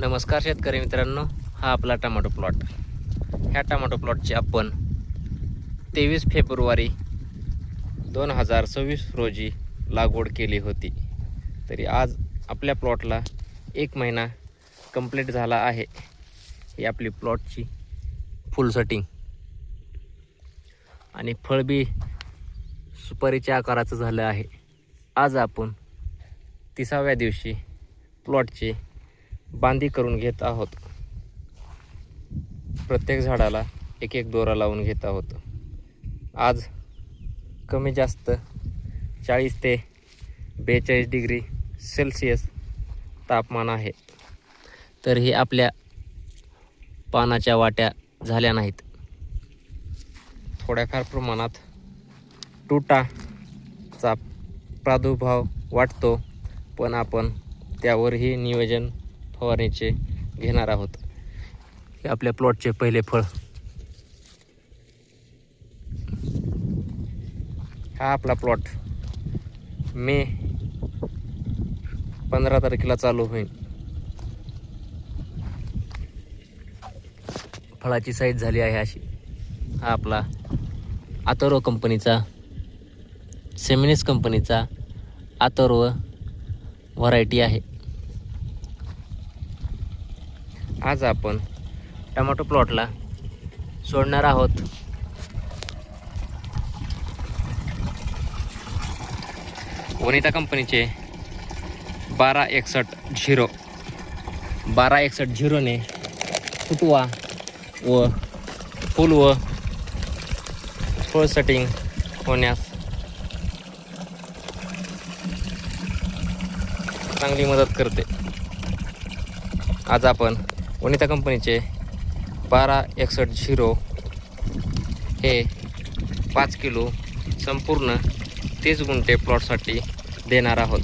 नमस्कार शेतकरी मित्रांनो, हा आपला टमाटो प्लॉट. ह्या टमाटो प्लॉटची आपण 23 फेब्रुवारी 2026 रोजी लागवड केली होती. तरी आज आपल्या प्लॉटला 1 महिना कंप्लीट झाला आहे. ही आपली प्लॉटची फुल सेटिंग आणि फळबी सुपारीच्या आकाराचं झालं आहे. आज आपण 30व्या दिवशी प्लॉटची बांधी करून घेत आहोत. प्रत्येक झाडाला एक एक दोरा लावून घेत आहोत. आज कमी जास्त 40 ते 42 डिग्री सेल्सिअस तापमान आहे. तर हे आपल्या पानाच्या वाट्या झाल्या नाहीत. थोड्याफार प्रमाणात तुटाचा प्रादुर्भाव वाटतो, पण आपण त्यावरही नियोजन फवारणीचे घेणार आहोत. हे आपल्या प्लॉटचे पहिले फळ. हा आपला प्लॉट मे 15 तारखेला चालू होईल. फळाची साईज झाली आहे अशी. हा आपला अथर्व कंपनीचा, सेमिनिस कंपनीचा अथर्व व्हरायटी आहे. आज आपण टमाटो प्लॉटला सोडणार आहोत वनिता कंपनीचे 1261 ने फुटवा व फुल व फळ सेटिंग होण्यास चांगली मदत करते. आज आपण वनिता कंपनीचे 1261 हे 5 किलो संपूर्ण 30 गुंठे प्लॉटसाठी देणार आहोत.